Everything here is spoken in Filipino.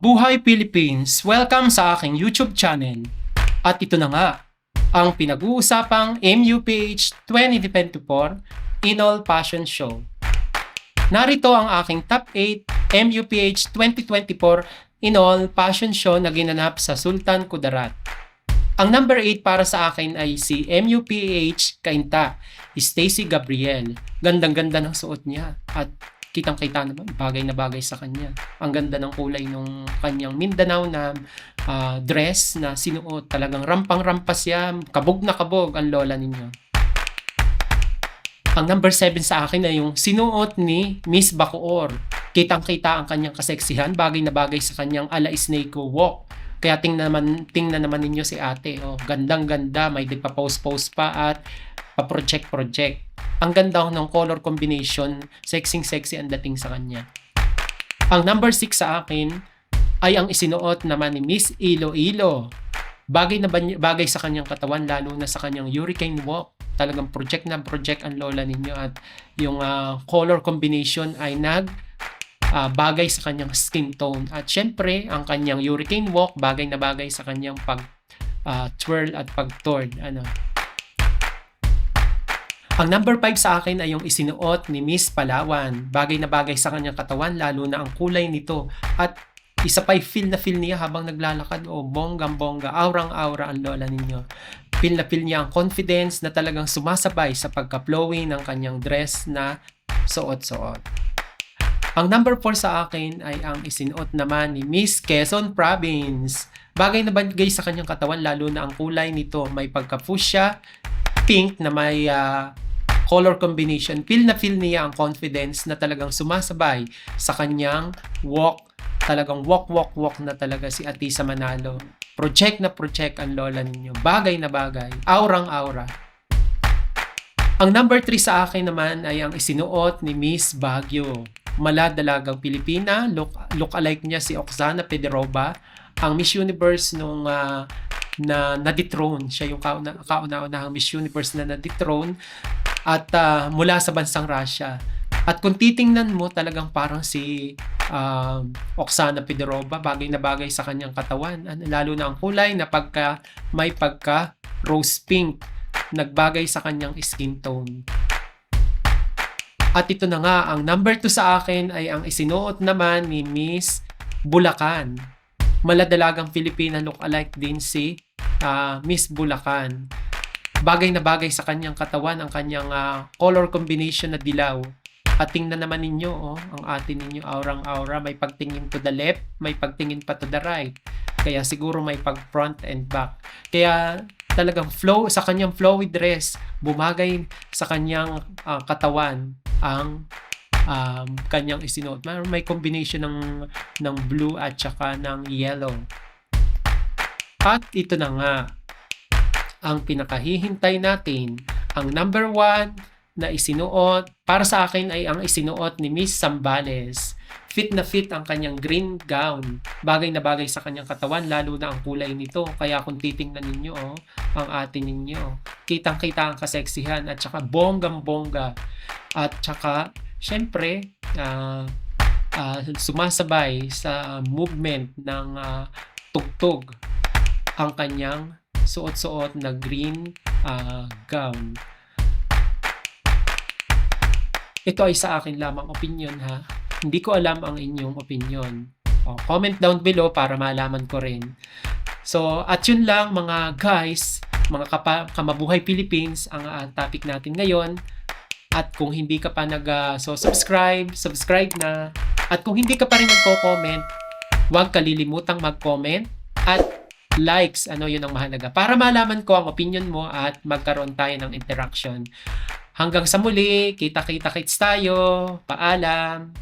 Buhay Philippines! Welcome sa aking YouTube channel. At ito na nga, ang pinag-uusapang MUPH 2024 Inol Passion Show. Narito ang aking top 8 MUPH 2024 Inol Passion Show na ginanap sa Sultan Kudarat. Ang number 8 para sa akin ay si MUPH Cainta, Stacy Gabriel. Gandang-ganda ng suot niya at kitang-kita naman, bagay na bagay sa kanya. Ang ganda ng kulay ng kanyang Mindanao na dress na sinuot. Talagang rampang-rampas siya, kabog na kabog ang lola ninyo. Ang number 7 sa akin ay yung sinuot ni Miss Bacoor. Kitang-kita ang kanyang kaseksihan, bagay na bagay sa kanyang ala snake walk. Kaya tingnan naman ninyo si ate. Oh, gandang-ganda, may nagpa-post-post pa at pa-project-project. Ang ganda ng color combination, sexy ang dating sa kanya. Ang number 6 sa akin ay ang isinuot naman ni Miss Iloilo. Bagay na bagay sa kanyang katawan, lalo na sa kanyang hurricane walk. Talagang project na project ang lola ninyo at yung color combination ay bagay sa kanyang skin tone. At syempre, ang kanyang hurricane walk, bagay na bagay sa kanyang twirl at pag-tord. Ang number 5 sa akin ay yung isinuot ni Miss Palawan. Bagay na bagay sa kanyang katawan, lalo na ang kulay nito. At isa pa'y feel na feel niya habang naglalakad. Bonggang-bongga, aurang-aura ang lola ninyo. Feel na feel niya ang confidence na talagang sumasabay sa pagka-flowing ng kanyang dress na suot-suot. Ang number 4 sa akin ay ang isinuot naman ni Miss Quezon Province. Bagay na bagay sa kanyang katawan, lalo na ang kulay nito. May pagka-fuchsia, pink na may color combination. Feel na feel niya ang confidence na talagang sumasabay sa kanyang walk. Talagang walk na talaga si Atisa Manalo. Project na project ang lola ninyo. Bagay na bagay. Aurang-aura. Ang number 3 sa akin naman ay ang isinuot ni Miss Baguio. Maladalagang Pilipina. Look-alike niya si Oksana Pederoba. Ang Miss Universe nung na na-dethrone. Siya yung kauna-unahang Miss Universe na na-dethrone at mula sa bansang Russia. At kung titingnan mo, talagang parang si Oksana Pederoba, bagay na bagay sa kanyang katawan. Lalo na ang kulay na may pagka rose pink, nagbagay sa kanyang skin tone. At ito na nga, ang number 2 sa akin ay ang isinuot naman ni Miss Bulacan. Maladalagang Filipina, look-alike din si Miss Bulacan. Bagay na bagay sa kanyang katawan ang kanyang color combination na dilaw. At tingnan naman ninyo, ang atin ninyo, aurang-aura, may pagtingin to the left, may pagtingin pa to the right. Kaya siguro may pag front and back. Kaya talagang sa kanyang flowy dress, bumagay sa kanyang katawan ang kanyang isinuot. May combination ng blue at saka ng yellow. At ito na nga, ang pinakahihintay natin, ang number 1 na isinuot, para sa akin ay ang isinuot ni Miss Zambales. Fit na fit ang kanyang green gown. Bagay na bagay sa kanyang katawan, lalo na ang kulay nito. Kaya kung titingnan ninyo, ang atin ninyo, kitang-kita ang kaseksihan at saka bonggang-bongga. At saka, syempre, sumasabay sa movement ng tugtog ang kanyang suot-suot na green gown. Ito ay sa akin lamang opinion ha. Hindi ko alam ang inyong opinion. Comment down below para malaman ko rin. So, at yun lang mga guys, mga kamabuhay Philippines, ang topic natin ngayon. At kung hindi ka pa subscribe na. At kung hindi ka pa rin nagko-comment, huwag kalilimutang mag-comment at likes, yun ang mahalaga. Para malaman ko ang opinion mo at magkaroon tayo ng interaction. Hanggang sa muli, kita-kits tayo. Paalam!